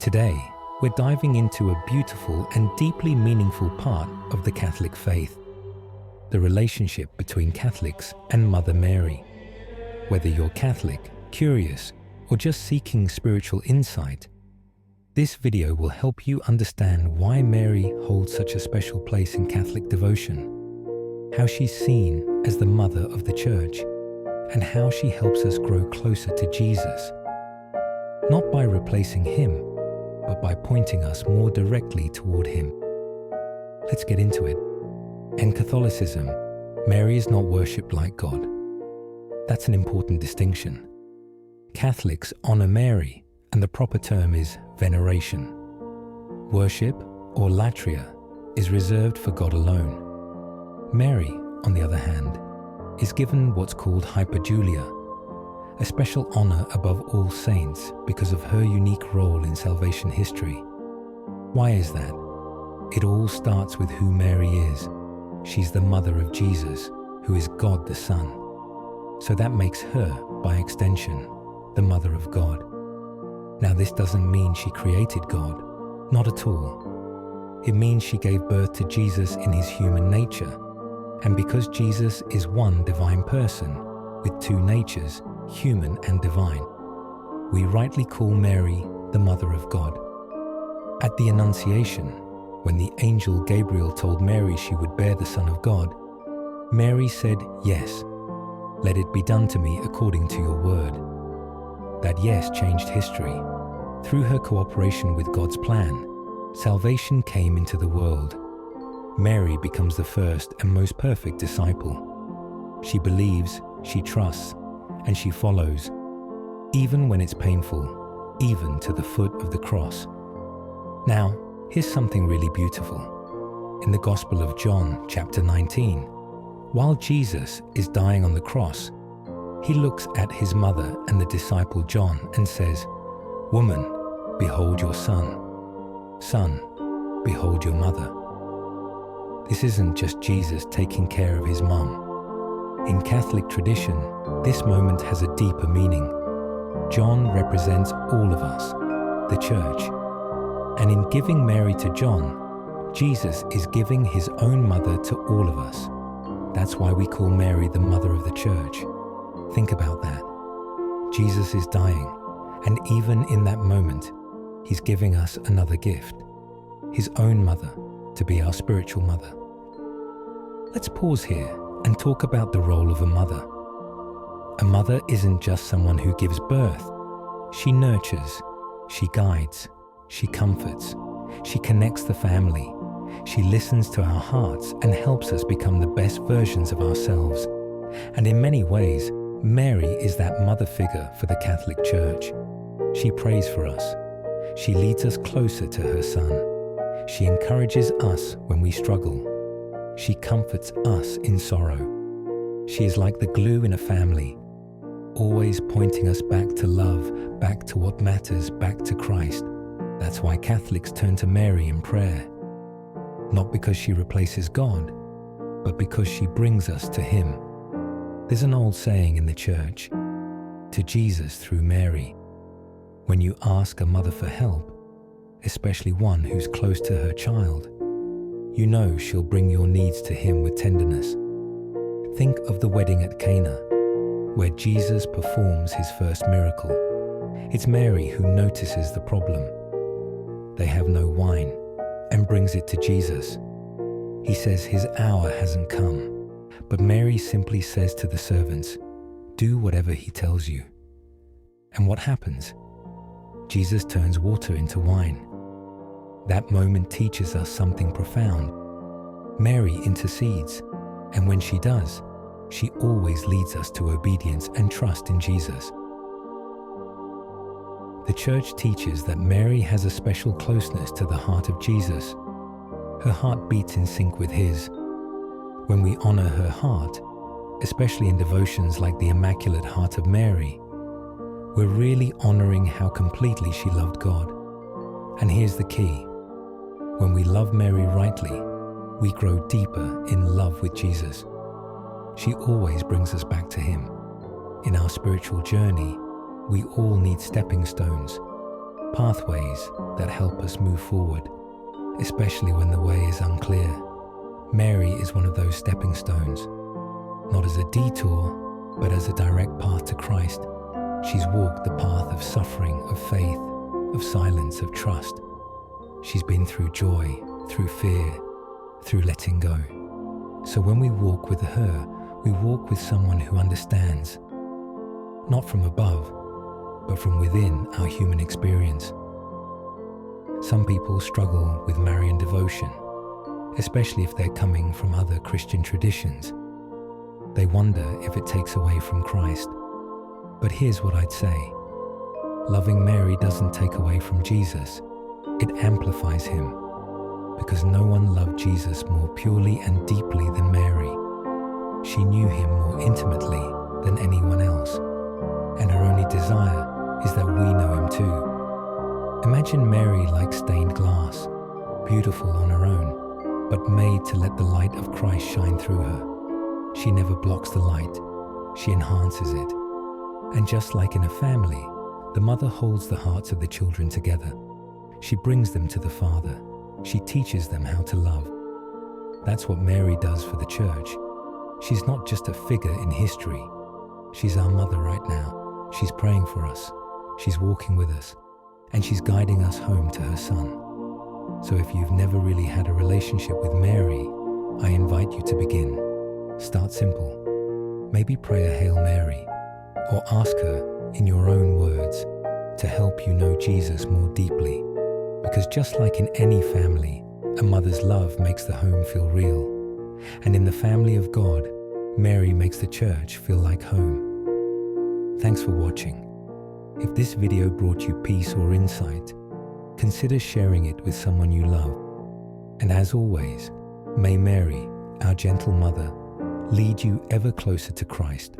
Today, we're diving into a beautiful and deeply meaningful part of the Catholic faith, the relationship between Catholics and Mother Mary. Whether you're Catholic, curious, or just seeking spiritual insight, this video will help you understand why Mary holds such a special place in Catholic devotion, how she's seen as the Mother of the Church, and how she helps us grow closer to Jesus, not by replacing him, but by pointing us more directly toward him. Let's get into it. In Catholicism, Mary is not worshipped like God. That's an important distinction. Catholics honor Mary, and the proper term is veneration. Worship, or latria, is reserved for God alone. Mary, on the other hand, is given what's called hyperdulia, a special honor above all saints because of her unique role in salvation history. Why is that? It all starts with who Mary is. She's the mother of Jesus, who is God the Son. So that makes her, by extension, the mother of God. Now this doesn't mean she created God, not at all. It means she gave birth to Jesus in his human nature, and because Jesus is one divine person with two natures, human and divine, we rightly call Mary the Mother of God. At the Annunciation, when the angel Gabriel told Mary she would bear the Son of God, Mary said, "Yes, let it be done to me according to your word." That yes changed history. Through her cooperation with God's plan, salvation came into the world. Mary becomes the first and most perfect disciple. She believes, she trusts, and she follows, even when it's painful, even to the foot of the cross. Now, here's something really beautiful. In the Gospel of John, chapter 19, while Jesus is dying on the cross, he looks at his mother and the disciple John and says, "Woman, behold your son. Son, behold your mother." This isn't just Jesus taking care of his mum. In Catholic tradition, this moment has a deeper meaning. John represents all of us, the Church. And in giving Mary to John, Jesus is giving his own mother to all of us. That's why we call Mary the Mother of the Church. Think about that. Jesus is dying, and even in that moment, he's giving us another gift, his own mother, to be our spiritual mother. Let's pause here and talk about the role of a mother. A mother isn't just someone who gives birth. She nurtures, she guides, she comforts, she connects the family, she listens to our hearts and helps us become the best versions of ourselves. And in many ways, Mary is that mother figure for the Catholic Church. She prays for us. She leads us closer to her Son. She encourages us when we struggle. She comforts us in sorrow. She is like the glue in a family, always pointing us back to love, back to what matters, back to Christ. That's why Catholics turn to Mary in prayer. Not because she replaces God, but because she brings us to him. There's an old saying in the Church, "To Jesus through Mary." When you ask a mother for help, especially one who's close to her child, you know she'll bring your needs to him with tenderness. Think of the wedding at Cana, where Jesus performs his first miracle. It's Mary who notices the problem. They have no wine, and brings it to Jesus. He says his hour hasn't come, but Mary simply says to the servants, "Do whatever he tells you." And what happens? Jesus turns water into wine. That moment teaches us something profound. Mary intercedes, and when she does, she always leads us to obedience and trust in Jesus. The Church teaches that Mary has a special closeness to the heart of Jesus. Her heart beats in sync with his. When we honor her heart, especially in devotions like the Immaculate Heart of Mary, we're really honoring how completely she loved God. And here's the key. When we love Mary rightly, we grow deeper in love with Jesus. She always brings us back to him. In our spiritual journey, we all need stepping stones. pathways that help us move forward, especially when the way is unclear. Mary is one of those stepping stones, not as a detour, but as a direct path to Christ. She's walked the path of suffering, of faith, of silence, of trust. She's been through joy, through fear, through letting go. So when we walk with her, we walk with someone who understands, not from above, but from within our human experience. Some people struggle with Marian devotion, especially if they're coming from other Christian traditions. They wonder if it takes away from Christ. But here's what I'd say. Loving Mary doesn't take away from Jesus. It amplifies him, because no one loved Jesus more purely and deeply than Mary. She knew him more intimately than anyone else, and her only desire is that we know him too. Imagine Mary like stained glass, beautiful on her own, but made to let the light of Christ shine through her. She never blocks the light, she enhances it. And just like in a family, the mother holds the hearts of the children together. She brings them to the Father. She teaches them how to love. That's what Mary does for the church. She's not just a figure in history. She's our mother right now. She's praying for us. She's walking with us. And she's guiding us home to her Son. So if you've never really had a relationship with Mary, I invite you to begin. Start simple. Maybe pray a Hail Mary, or ask her, in your own words, to help you know Jesus more deeply. Because just like in any family, a mother's love makes the home feel real. And in the family of God, Mary makes the church feel like home. Thanks for watching. If this video brought you peace or insight, consider sharing it with someone you love. And as always, may Mary, our gentle mother, lead you ever closer to Christ.